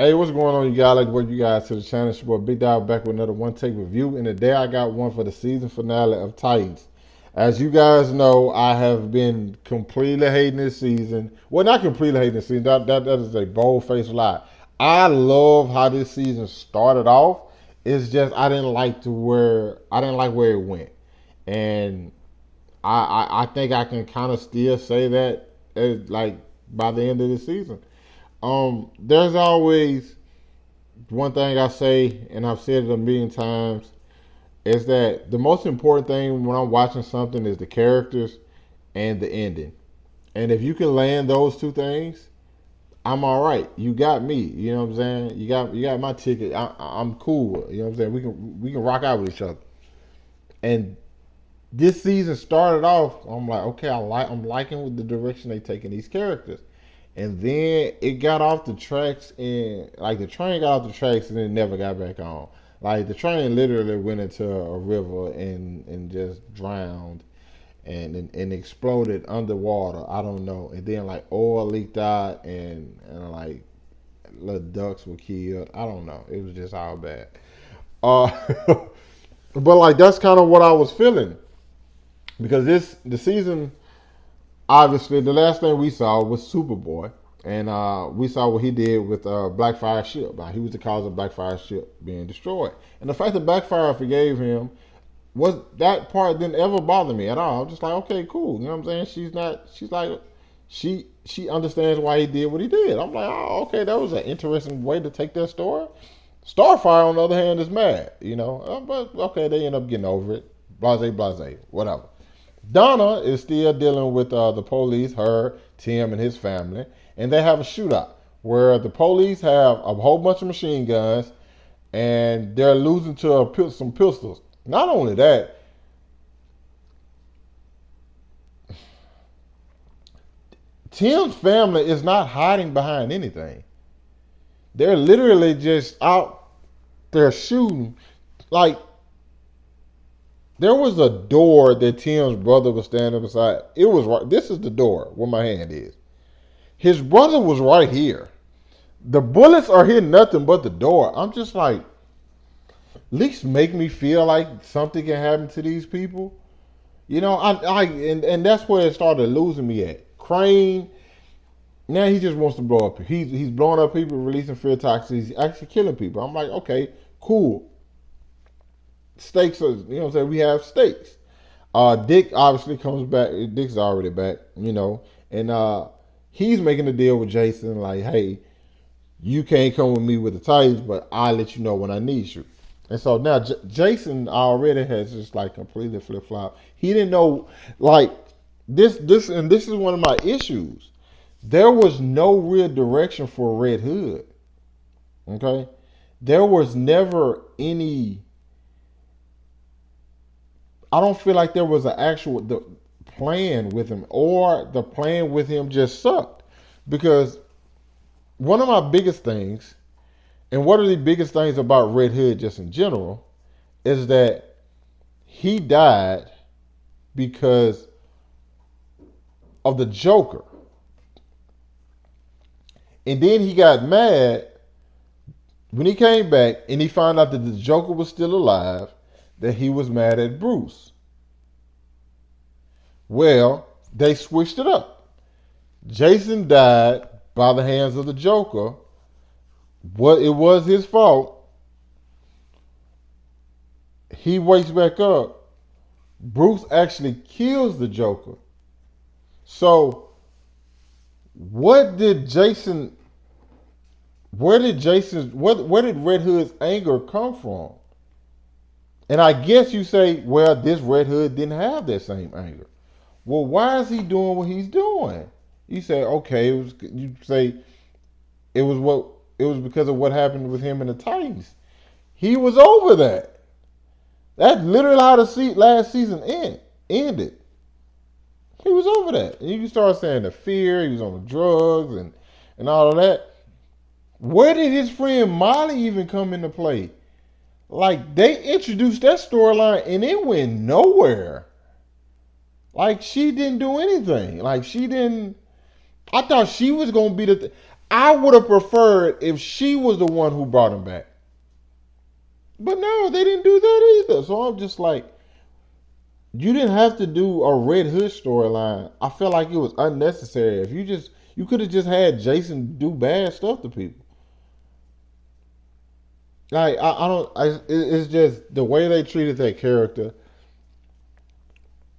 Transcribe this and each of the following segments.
Hey, what's going on, you guys? I'd like to welcome you guys to the channel. It's your boy Big Dog back with another one take review. And today I got one for the season finale of Titans. As you guys know, I have been completely hating this season. Well, not completely hating this season. That is a bold-faced lie. I love how this season started off. It's just I didn't like where it went, and I think I can kind of still say that like by the end of the season. There's always one thing I say, and I've said it a million times, is that the most important thing when I'm watching something is the characters and the ending. And if you can land those two things, I'm all right. You got me. You know what I'm saying? You got my ticket. I'm cool. You know what I'm saying? We can rock out with each other. And this season started off. I'm like, okay, I'm liking with the direction they taking these characters. And then it got off the tracks, and like the train got off the tracks and it never got back on. Like the train literally went into a river and just drowned and exploded underwater. I don't know. And then like oil leaked out and like little ducks were killed. I don't know. It was just all bad. Uh, but like that's kind of what I was feeling because the season, obviously the last thing we saw was Superboy, and we saw what he did with Blackfire ship. He was the cause of Blackfire ship being destroyed, and the fact that Blackfire forgave him was that part didn't ever bother me at all. I'm just like, okay, cool. You know what I'm saying? She's not. She's like, she understands why he did what he did. I'm like, oh, okay, that was an interesting way to take that story. Starfire, on the other hand, is mad. You know, but okay, they end up getting over it. Blase, blase, whatever. Donna is still dealing with the police, her, Tim, and his family, and they have a shootout where the police have a whole bunch of machine guns and they're losing to some pistols. Not only that, Tim's family is not hiding behind anything. They're literally just out there shooting. Like, there was a door that Tim's brother was standing beside. It was right. This is the door where my hand is. His brother was right here. The bullets are hitting nothing but the door. I'm just like, at least make me feel like something can happen to these people. You know, and that's where it started losing me at. Crane, now he just wants to blow up. He's blowing up people, releasing fear toxins. He's actually killing people. I'm like, okay, cool. Stakes are, you know what I'm saying? We have stakes. Dick obviously comes back. Dick's already back, you know, and he's making a deal with Jason, like, hey, you can't come with me with the Titans, but I'll let you know when I need you. And so now Jason already has just like completely flip flop. He didn't know, like, this is one of my issues. There was no real direction for Red Hood. Okay, there was never any. I don't feel like there was an actual plan with him, or the plan with him just sucked. Because one of my biggest things, and one of the biggest things about Red Hood just in general, is that he died because of the Joker. And then he got mad when he came back and he found out that the Joker was still alive, that he was mad at Bruce. Well, they switched it up. Jason died by the hands of the Joker. What it was his fault. He wakes back up. Bruce actually kills the Joker. So, what did Jason? Where did Red Hood's anger come from? And I guess you say, well, this Red Hood didn't have that same anger. Well, why is he doing what he's doing? You say, okay, you say it was because of what happened with him and the Titans. He was over that. That's literally how the last season ended. He was over that. And you can start saying the fear, he was on the drugs and all of that. Where did his friend Molly even come into play? Like, they introduced that storyline and it went nowhere. Like, she didn't do anything. Like, she didn't. I thought she was going to be I would have preferred if she was the one who brought him back. But no, they didn't do that either. So I'm just like, you didn't have to do a Red Hood storyline. I feel like it was unnecessary. If you could have just had Jason do bad stuff to people. Like I don't. It's just the way they treated that character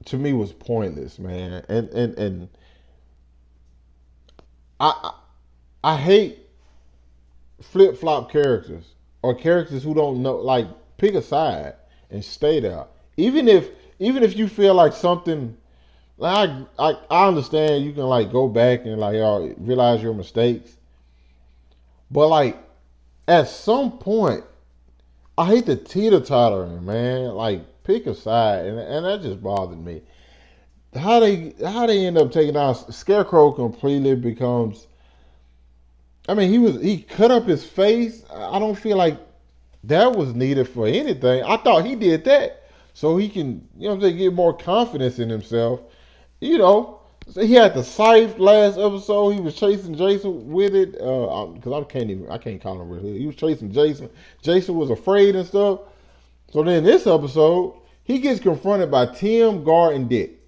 to me was pointless, man. And I I hate flip flop characters or characters who don't know. Like pick a side and stay there. Even if even if you feel like something. Like I understand you can like go back and like realize your mistakes, but like at some point I hate the teeter tottering, man. Like pick a side, and that just bothered me. How they end up taking out Scarecrow completely becomes. I mean, he cut up his face. I don't feel like that was needed for anything. I thought he did that so he can, what I'm saying, get more confidence in himself. You know, so he had the scythe last episode. He was chasing Jason with it. Because I can't call him Red Hood. He was chasing Jason. Jason was afraid and stuff. So then this episode, he gets confronted by Tim, Gar, and Dick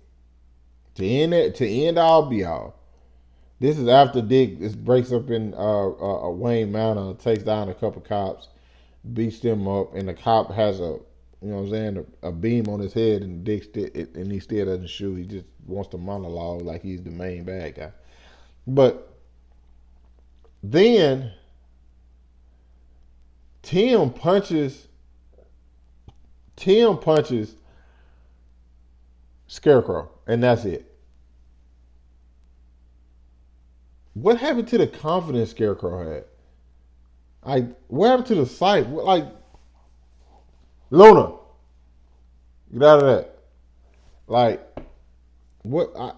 to end all be all. This is after Dick breaks up in Wayne Manor, takes down a couple cops, beats them up, and the cop has a beam on his head, and and he still doesn't shoot. He just wants to monologue like he's the main bad guy. But then Tim punches Scarecrow, and that's it. What happened to the confidence Scarecrow had? Like, what happened to the sight? Like, Luna, get out of that. Like, what?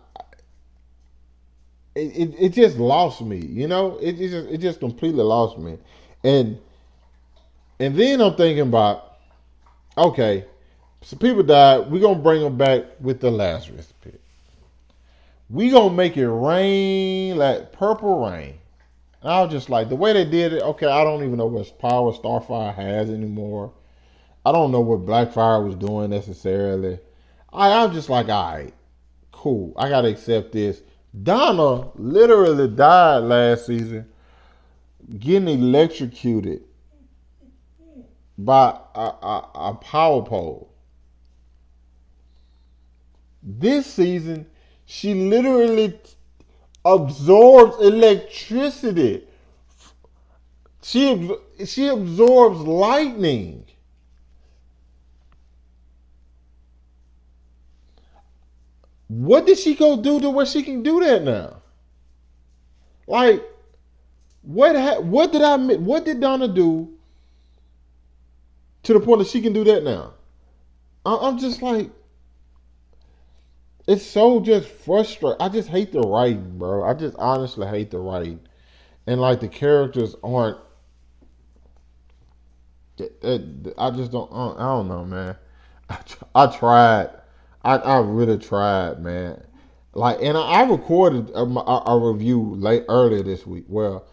It just lost me. It just completely lost me. And and then I'm thinking about, okay, so people died. We're gonna bring them back with the Lazarus pit. We gonna make it rain like purple rain. And I was just like, the way they did it. Okay, I don't even know what power Starfire has anymore. I don't know what Blackfire was doing necessarily. I'm just like, all right, cool. I gotta accept this. Donna literally died last season getting electrocuted by a power pole. This season, she literally absorbs electricity. She absorbs lightning. What did she go do to where she can do that now? Like, what did I miss? What did Donna do to the point that she can do that now? I'm just like, it's so just frustrating. I just hate the writing, bro. I just honestly hate the writing, and like the characters aren't. I just don't. I don't know, man. I tried. I really tried, man. Like, and I recorded a review earlier this week. Well,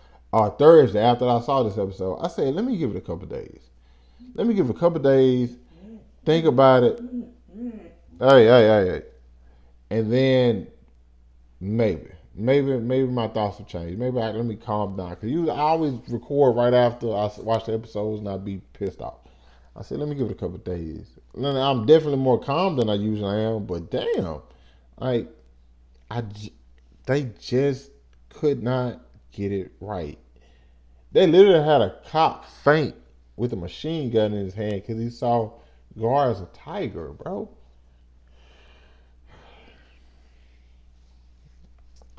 Thursday after I saw this episode, I said, let me give it a couple days. Let me give it a couple days. Think about it. Hey. And then maybe my thoughts will change. Let me calm down. Because I always record right after I watch the episodes and I be pissed off. I said, let me give it a couple days. I'm definitely more calm than I usually am, but damn, like, they just could not get it right. They literally had a cop faint with a machine gun in his hand because he saw Gar as a tiger, bro.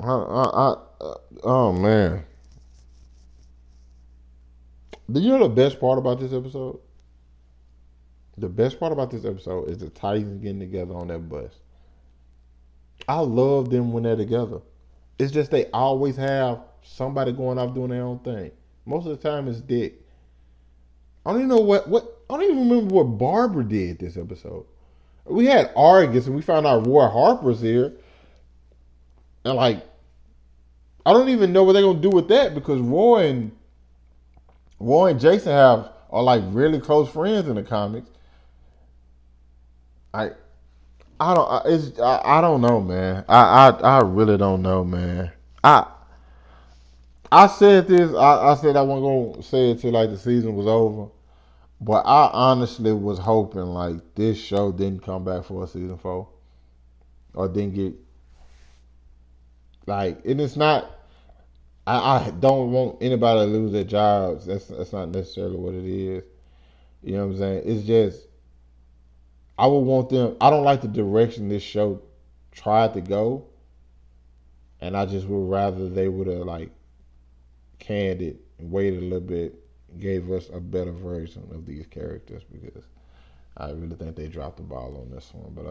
Oh man. Do you know the best part about this episode? The best part about this episode is the Titans getting together on that bus. I love them when they're together. It's just they always have somebody going off doing their own thing. Most of the time it's Dick. I don't even know what I don't even remember what Barbara did this episode. We had Argus and we found out Roy Harper's here. And like, I don't even know what they're gonna do with that because Roy and Jason are like really close friends in the comics. I I don't know, man. I really don't know, man. I I said this. I said I wasn't gonna say it till like the season was over. But I honestly was hoping like this show didn't come back for a season 4 or didn't get like, and it's not. I don't want anybody to lose their jobs. That's not necessarily what it is. You know what I'm saying? It's just I would want them. I don't like the direction this show tried to go, and I just would rather they would have like canned it and waited a little bit, gave us a better version of these characters because I really think they dropped the ball on this one. But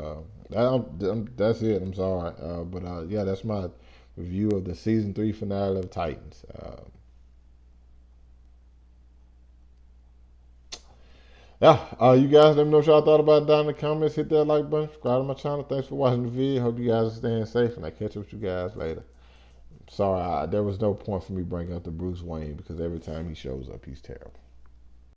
that's it. I'm sorry. But yeah, that's my review of the season 3 finale of Titans. Yeah, you guys let me know what y'all thought about it down in the comments. Hit that like button, subscribe to my channel. Thanks for watching the video. Hope you guys are staying safe, and I catch up with you guys later. Sorry, there was no point for me bringing up the Bruce Wayne because every time he shows up, he's terrible.